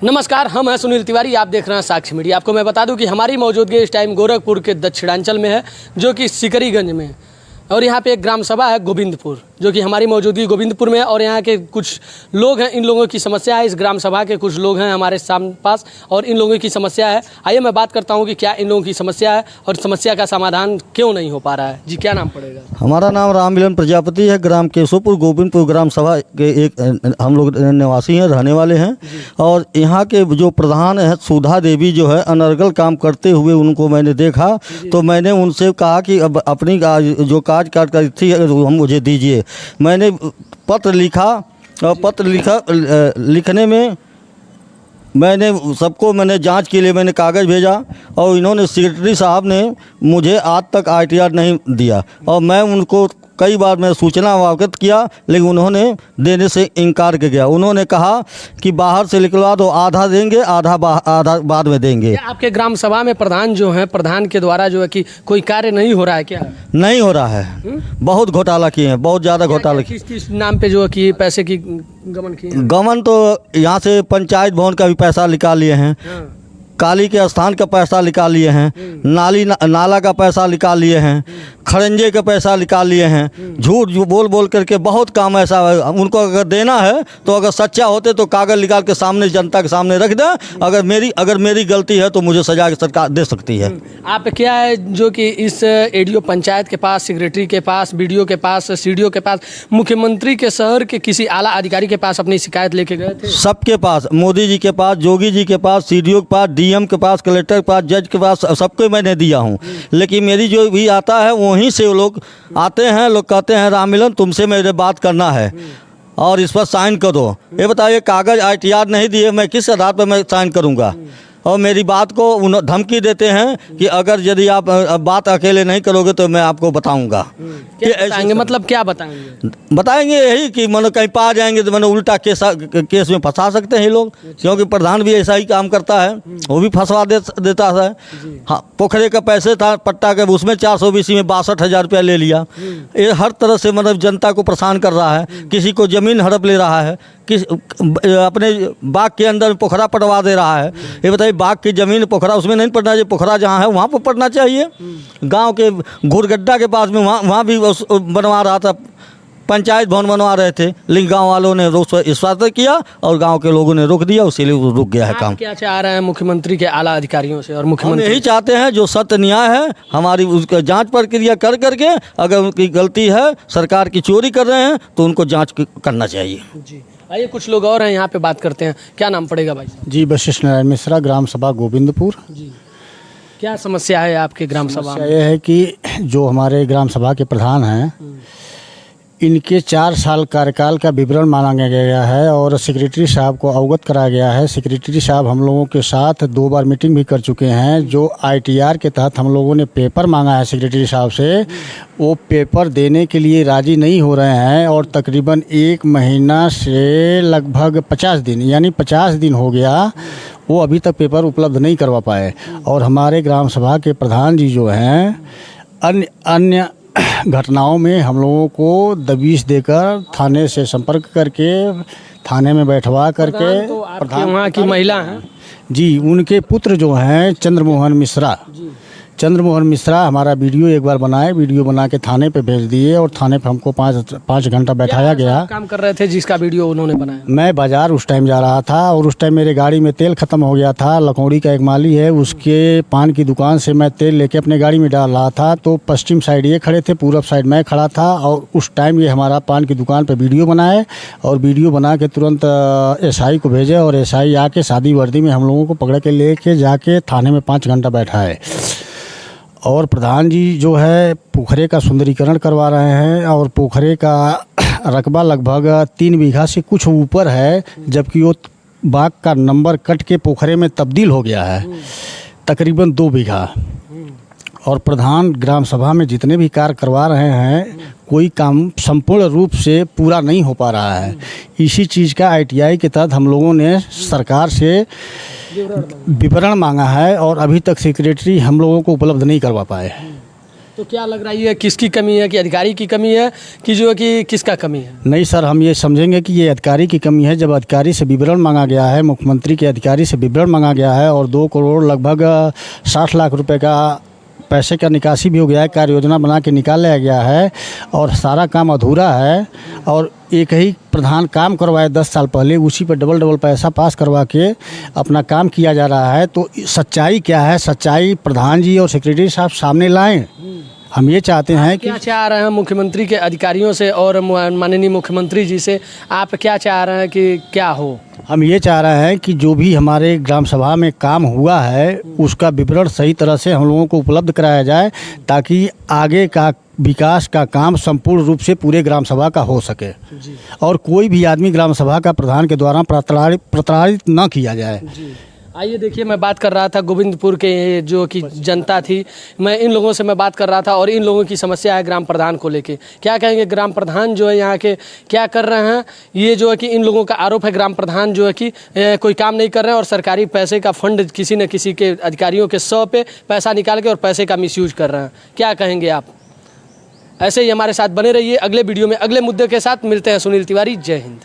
नमस्कार, हम हैं सुनील तिवारी। आप देख रहे हैं साक्षी मीडिया। आपको मैं बता दूं कि हमारी मौजूदगी इस टाइम गोरखपुर के दक्षिणांचल में है, जो कि सिकरीगंज में है। और यहाँ पे एक ग्राम सभा है गोविंदपुर, जो कि हमारी मौजूदगी गोविंदपुर में है। और यहाँ के कुछ लोग हैं, इन लोगों की समस्या है। इस ग्राम सभा के कुछ लोग हैं हमारे सामने पास, और इन लोगों की समस्या है। आइए मैं बात करता हूँ कि क्या इन लोगों की समस्या है और समस्या का समाधान क्यों नहीं हो पा रहा है। जी, क्या नाम पड़ेगा? हमारा नाम राम मिलन प्रजापति है। ग्राम केशवपुर गोविंदपुर ग्राम सभा के एक हम लोग निवासी हैं, रहने वाले हैं। और यहाँ के जो प्रधान है सुधा देवी, जो है अनर्गल काम करते हुए उनको मैंने देखा, तो मैंने उनसे कहा कि अब अपनी जो कार्य थी हम मुझे दीजिए। मैंने पत्र लिखा और लिखने में मैंने सबको जांच के लिए मैंने कागज़ भेजा, और इन्होंने सेक्रेटरी साहब ने मुझे आज तक ITR नहीं दिया। और मैं उनको कई बार मैं सूचना अवगत किया, लेकिन उन्होंने देने से इनकार कर गया। उन्होंने कहा कि बाहर से निकलवा दो, आधा देंगे, आधा बाद में देंगे। आपके ग्राम सभा में प्रधान जो है, प्रधान के द्वारा जो है कि कोई कार्य नहीं हो रहा है क्या? नहीं हो रहा है। बहुत घोटाला किए हैं, बहुत ज़्यादा घोटाला किए। किस नाम पे जो है कि पैसे की गमन किए हैं? गमन तो यहाँ से पंचायत भवन का भी पैसा निकाल लिए हैं, काली के स्थान का पैसा निकाल लिए हैं, नाला का पैसा निकाल लिए हैं, खरंजे का पैसा निकाल लिए हैं। झूठ बोल करके बहुत काम ऐसा है। उनको अगर देना है तो अगर सच्चा होते तो कागज़ निकाल के सामने, जनता के सामने रख दें। अगर मेरी गलती है तो मुझे सजा सरकार दे सकती है। आप क्या है जो कि इस एडीओ पंचायत के पास, सेक्रेटरी के पास, BDO के पास, CDO के पास, मुख्यमंत्री के शहर के किसी आला अधिकारी के पास अपनी शिकायत लेके गए थे? सबके पास, मोदी जी के पास, जोगी जी के पास, CDO के पास, DM के पास, कलेक्टर के पास, जज के पास, सबको मैंने दिया हूँ। लेकिन मेरी जो भी आता है वहीं से वो लोग आते हैं, लोग कहते हैं राम मिलन तुमसे मेरे बात करना है और इस पर साइन कर दो। ये बताइए, कागज़ ITR नहीं दिए, मैं किस आधार पर मैं साइन करूँगा? और मेरी बात को धमकी देते हैं कि अगर यदि आप बात अकेले नहीं करोगे तो मैं आपको बताऊंगा। क्या बताएंगे? मतलब क्या बताएंगे? बताएंगे यही कि कहीं पा जाएंगे तो उल्टा केस में फंसा सकते हैं लोग, क्योंकि प्रधान भी ऐसा ही काम करता है, वो भी फंसवा देता है। हाँ, पोखरे का पैसे था पट्टा के, उसमें 420 में 62,000 रुपया ले लिया। ये हर तरह से जनता को परेशान कर रहा है। किसी को ज़मीन हड़प ले रहा है, अपने बाग के अंदर पोखरा पटवा दे रहा है। ये बताइए, बाग की ज़मीन पोखरा उसमें नहीं पड़ना चाहिए, पोखरा जहाँ है वहाँ पर पड़ना चाहिए। गांव के घुरगड्ढा के पास में वहाँ भी बनवा रहा था, पंचायत भवन बनवा रहे थे, लेकिन गांव वालों ने विश्वास किया और गांव के लोगों ने रोक दिया, उसीलिए वो रुक गया है काम। क्या चाह रहे हैं मुख्यमंत्री के आला अधिकारियों से? और मुख्यमंत्री यही चाहते हैं जो सत्य न्याय है हमारी उसका जांच प्रक्रिया कर करके, अगर उनकी गलती है, सरकार की चोरी कर रहे हैं तो उनको जांच करना चाहिए। जी, आइए कुछ लोग और हैं यहाँ पे, बात करते हैं। क्या नाम पड़ेगा भाई? जी, वशिष्ठ नारायण मिश्रा, ग्राम सभा गोविंदपुर। जी, क्या समस्या है आपके ग्राम सभा में? यह है कि जो हमारे ग्राम सभा के प्रधान हैं, इनके 4 साल कार्यकाल का विवरण मांगा गया है और सेक्रेटरी साहब को अवगत कराया गया है। सेक्रेटरी साहब हम लोगों के साथ 2 बार मीटिंग भी कर चुके हैं। जो ITR के तहत हम लोगों ने पेपर मांगा है सेक्रेटरी साहब से, वो पेपर देने के लिए राज़ी नहीं हो रहे हैं। और तकरीबन 1 महीना से लगभग 50 दिन, यानी 50 दिन हो गया, वो अभी तक पेपर उपलब्ध नहीं करवा पाए। और हमारे ग्राम सभा के प्रधान जी जो हैं, अन्य घटनाओं में हम लोगों को दबिश देकर, थाने से संपर्क करके, थाने में बैठवा करके, तो आपके वहाँ की महिला हैं? जी, उनके पुत्र जो हैं चंद्रमोहन मिश्रा, हमारा वीडियो एक बार बनाए, वीडियो बना के थाने पे भेज दिए और थाने पे हमको 5 घंटा बैठाया गया। काम कर रहे थे जिसका वीडियो उन्होंने बनाया? मैं बाजार उस टाइम जा रहा था और उस टाइम मेरे गाड़ी में तेल ख़त्म हो गया था। लखौड़ी का एक माली है, उसके पान की दुकान से मैं तेल लेके अपने गाड़ी में डाल रहा था, तो पश्चिम साइड ये खड़े थे, पूरब साइड मैं खड़ा था। और उस टाइम ये हमारा पान की दुकान पर वीडियो बनाए और वीडियो बना के तुरंत SI को भेजे, और SI आके सादी वर्दी में हम लोगों को पकड़ के लेके जाके थाने में 5 घंटा बैठाए। और प्रधान जी जो है पोखरे का सुंदरीकरण करवा रहे हैं, और पोखरे का रकबा लगभग 3 बीघा से कुछ ऊपर है, जबकि वो बाग का नंबर कट के पोखरे में तब्दील हो गया है, तकरीबन 2 बीघा। और प्रधान ग्राम सभा में जितने भी कार्य करवा रहे हैं, कोई काम संपूर्ण रूप से पूरा नहीं हो पा रहा है। इसी चीज़ का ITI के तहत हम लोगों ने सरकार से विवरण मांगा है और अभी तक सेक्रेटरी हम लोगों को उपलब्ध नहीं करवा पाए। तो क्या लग रहा है किसकी कमी है, कि अधिकारी की कमी है, कि जो कि किसका कमी है? नहीं सर, हम ये समझेंगे कि ये अधिकारी की कमी है। जब अधिकारी से विवरण मांगा गया है, मुख्यमंत्री के अधिकारी से विवरण मांगा गया है और 2 करोड़ लगभग 60 लाख रुपए का पैसे का निकासी भी हो गया है, कार्य योजना बना के निकाल लिया गया है और सारा काम अधूरा है और एक ही प्रधान काम करवाए 10 साल पहले, उसी पर डबल पैसा पास करवा के अपना काम किया जा रहा है। तो सच्चाई क्या है, सच्चाई प्रधान जी और सेक्रेटरी साहब सामने लाएं। हम ये चाहते हैं कि क्या चाह रहे हैं मुख्यमंत्री के अधिकारियों से और माननीय मुख्यमंत्री जी से, आप क्या चाह रहे हैं कि क्या हो? हम ये चाह रहे हैं कि जो भी हमारे ग्राम सभा में काम हुआ है उसका विवरण सही तरह से हम लोगों को उपलब्ध कराया जाए, ताकि आगे का विकास का काम संपूर्ण रूप से पूरे ग्राम सभा का हो सके और कोई भी आदमी ग्राम सभा का प्रधान के द्वारा प्रताड़ित न किया जाए। आइए देखिए, मैं बात कर रहा था गोविंदपुर के जो कि जनता थी, मैं इन लोगों से मैं बात कर रहा था और इन लोगों की समस्या है ग्राम प्रधान को लेके। क्या कहेंगे ग्राम प्रधान जो है यहाँ के क्या कर रहे हैं? ये जो है कि इन लोगों का आरोप है ग्राम प्रधान जो है कि कोई काम नहीं कर रहे हैं और सरकारी पैसे का फंड किसी न किसी के अधिकारियों के 100 पे पैसा निकाल के और पैसे का मिसयूज कर रहे हैं। क्या कहेंगे आप? ऐसे ही हमारे साथ बने रहिए। अगले वीडियो में अगले मुद्दे के साथ मिलते हैं। सुनील तिवारी, जय हिंद।